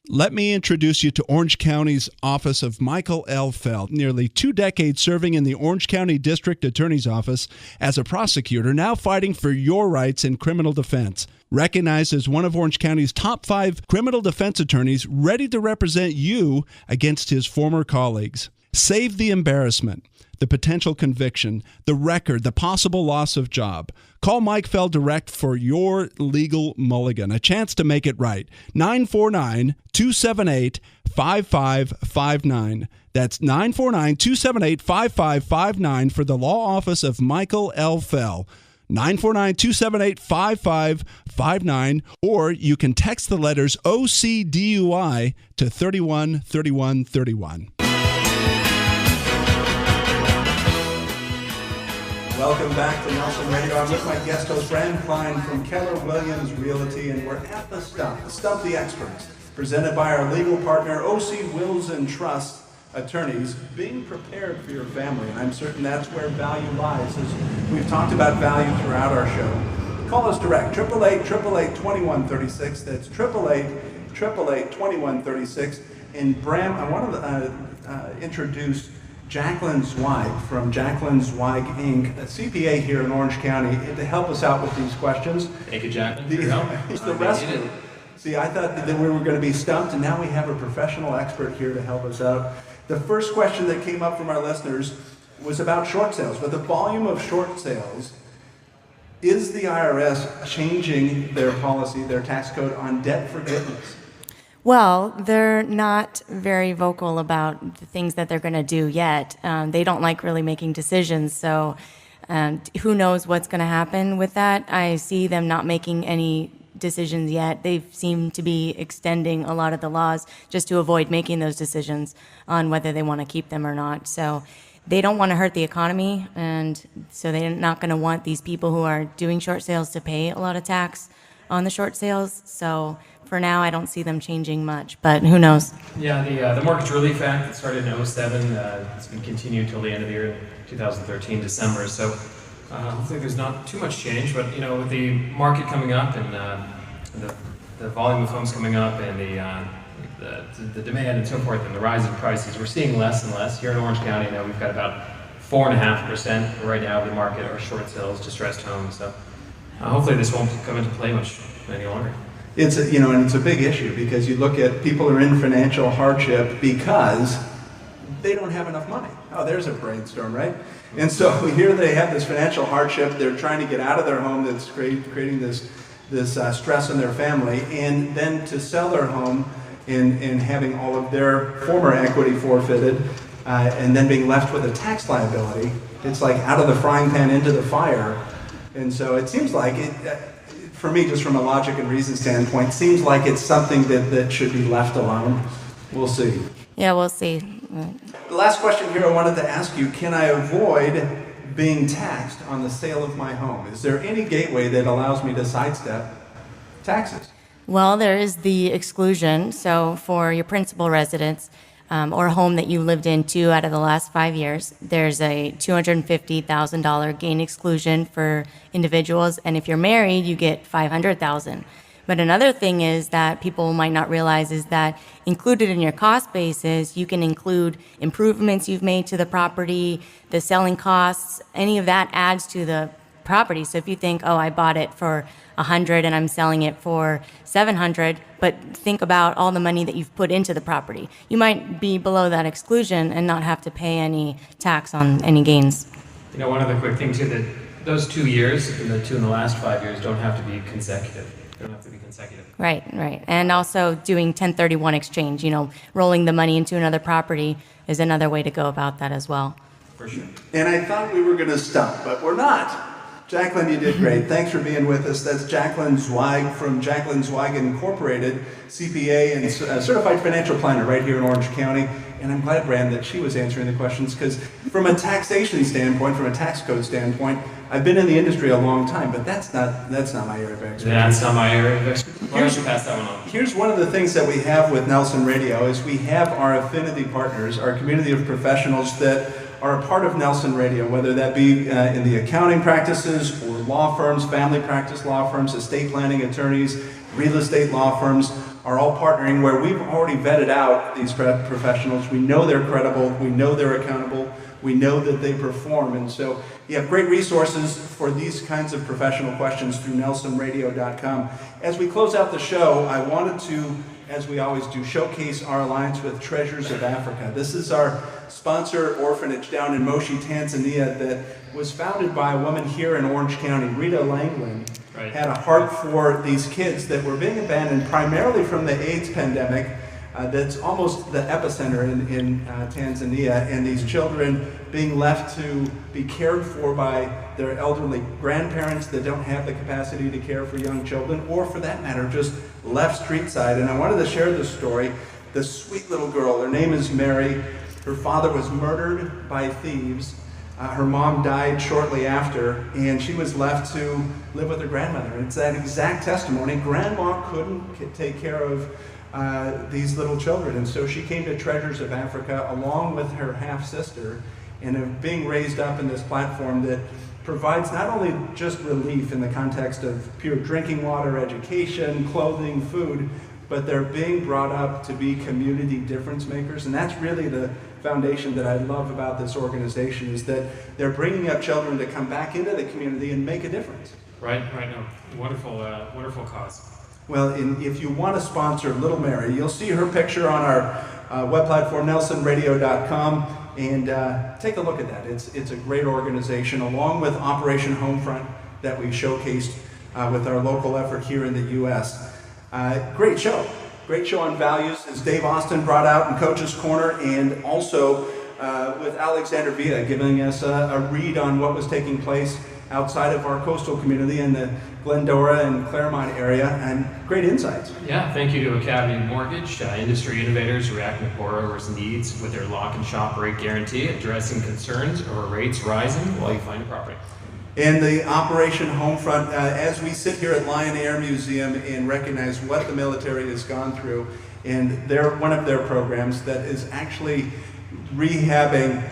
Let me introduce you to Orange County's Office of Michael L. Feld. Nearly 2 decades serving in the Orange County District Attorney's Office as a prosecutor, now fighting for your rights in criminal defense. Recognized as one of Orange County's top 5 criminal defense attorneys, ready to represent you against his former colleagues. Save the embarrassment, the potential conviction, the record, the possible loss of job. Call Mike Feld direct for your legal mulligan, a chance to make it right. 949-278-5559. That's 949-278-5559 for the law office of Michael L. Feld. 949-278-5559, or you can text the letters OCDUI to 313131. Welcome back to Nelson Radio. I'm with my guest host, Bram Klein from Keller Williams Realty, and we're at the Stump the Experts. presented by our legal partner, OC Wills and Trust Attorneys, being prepared for your family. And I'm certain that's where value lies, as we've talked about value throughout our show. Call us direct, 888-888-2136. That's 888-888-2136. And Bram, I want to introduce Jacqueline Zweig from Jacqueline Zweig, Inc., a CPA here in Orange County, to help us out with these questions. Thank you, Jacqueline, for your help. The rest of it. See, I thought that we were going to be stumped, and now we have a professional expert here to help us out. The first question that came up from our listeners was about short sales. With the volume of short sales, is the IRS changing their policy, their tax code on debt forgiveness? Well, they're not very vocal about the things that they're going to do yet. They don't like really making decisions, so who knows what's going to happen with that. I see them not making any decisions yet. They seem to be extending a lot of the laws just to avoid making those decisions on whether they want to keep them or not. So they don't want to hurt the economy, and so they're not going to want these people who are doing short sales to pay a lot of tax on the short sales. So for now, I don't see them changing much, but who knows? Yeah, the Mortgage Relief Act that started in 2007, it's been continued till the end of the year, 2013, December. So hopefully there's not too much change, but with the market coming up and the volume of homes coming up and the demand and so forth and the rise in prices, we're seeing less and less. Here in Orange County now, we've got about 4.5% right now of the market are short sales, distressed homes. So hopefully this won't come into play much any longer. It's and it's a big issue because you look at people who are in financial hardship because they don't have enough money. Oh, there's a brainstorm, right? And so here they have this financial hardship. They're trying to get out of their home that's creating this stress in their family, and then to sell their home and having all of their former equity forfeited, and then being left with a tax liability. It's like out of the frying pan into the fire. And so it seems like for me, just from a logic and reason standpoint, seems like it's something that should be left alone. We'll see. Yeah, we'll see. The last question here I wanted to ask you, can I avoid being taxed on the sale of my home? Is there any gateway that allows me to sidestep taxes? Well, there is the exclusion. So for your principal residence or a home that you lived in 2 out of the last 5 years, there's a $250,000 gain exclusion for individuals. And if you're married, you get $500,000. But another thing is that people might not realize is that included in your cost basis, you can include improvements you've made to the property, the selling costs, any of that adds to the property. So if you think, oh, I bought it for $100 and I'm selling it for $700, but think about all the money that you've put into the property. You might be below that exclusion and not have to pay any tax on any gains. One other quick thing too, that those 2 years and the 2 in the last 5 years don't have to be consecutive. They don't have to be consecutive. Right. And also doing 1031 exchange, rolling the money into another property is another way to go about that as well. For sure. And I thought we were going to stop, but we're not. Jacqueline, you did great. Thanks for being with us. That's Jacqueline Zweig from Jacqueline Zweig Incorporated, CPA and certified financial planner right here in Orange County. And I'm glad, Bram, that she was answering the questions because from a taxation standpoint, from a tax code standpoint, I've been in the industry a long time, but that's not my area of expertise. That's not my area of expertise. Why don't you pass that one on? Here's one of the things that we have with Nelson Radio is we have our affinity partners, our community of professionals that are a part of Nelson Radio, whether that be in the accounting practices or law firms, family practice law firms, estate planning attorneys, real estate law firms, are all partnering where we've already vetted out these professionals. We know they're credible, we know they're accountable, we know that they perform. And so you have great resources for these kinds of professional questions through nelsonradio.com. As we close out the show, I wanted to, as we always do, showcase our alliance with Treasures of Africa. This is our sponsor orphanage down in Moshi, Tanzania that was founded by a woman here in Orange County, Rita Langland. Right. Had a heart for these kids that were being abandoned primarily from the AIDS pandemic. That's almost the epicenter in Tanzania, and these children being left to be cared for by their elderly grandparents that don't have the capacity to care for young children, or for that matter, just left street side. And I wanted to share this story. This sweet little girl, her name is Mary. Her father was murdered by thieves. Her mom died shortly after, and she was left to live with her grandmother. It's that exact testimony. Grandma couldn't take care of these little children. And so she came to Treasures of Africa along with her half-sister, and of being raised up in this platform that provides not only just relief in the context of pure drinking water, education, clothing, food, but they're being brought up to be community difference makers. And that's really the foundation that I love about this organization, is that they're bringing up children to come back into the community and make a difference. Right, no, wonderful cause. Well, if you want to sponsor Little Mary, you'll see her picture on our web platform, nelsonradio.com, and take a look at that. It's a great organization, along with Operation Homefront that we showcased with our local effort here in the U.S. Great show on values, as Dave Austin brought out in Coach's Corner, and also with Alexander Villa giving us a read on what was taking place outside of our coastal community in the Glendora and Claremont area, and great insights. Yeah, thank you to Academy Mortgage, industry innovators reacting to borrowers' needs with their lock and shop rate guarantee, addressing concerns over rates rising while you find a property. And the Operation Homefront, as we sit here at Lyon Air Museum and recognize what the military has gone through, and one of their programs that is actually rehabbing,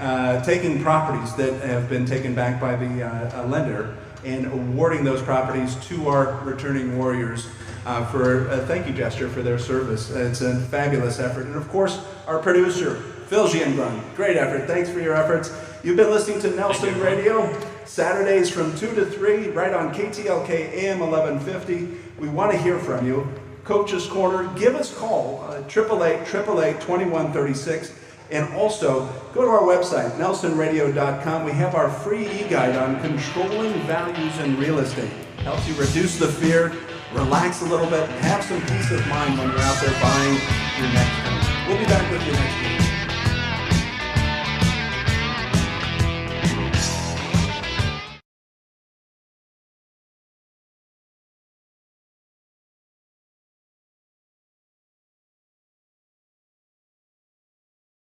taking properties that have been taken back by the lender and awarding those properties to our returning warriors for a thank you gesture for their service. It's a fabulous effort. And of course, our producer, Phil Gianbrun, great effort. Thanks for your efforts. You've been listening to Nelson Radio, Saturdays from 2 to 3, right on KTLK AM 1150. We want to hear from you. Coach's Corner, give us a call, 888-888-2136. And also, go to our website, nelsonradio.com. We have our free e-guide on controlling values in real estate. Helps you reduce the fear, relax a little bit, and have some peace of mind when you're out there buying your next home. We'll be back with you next week.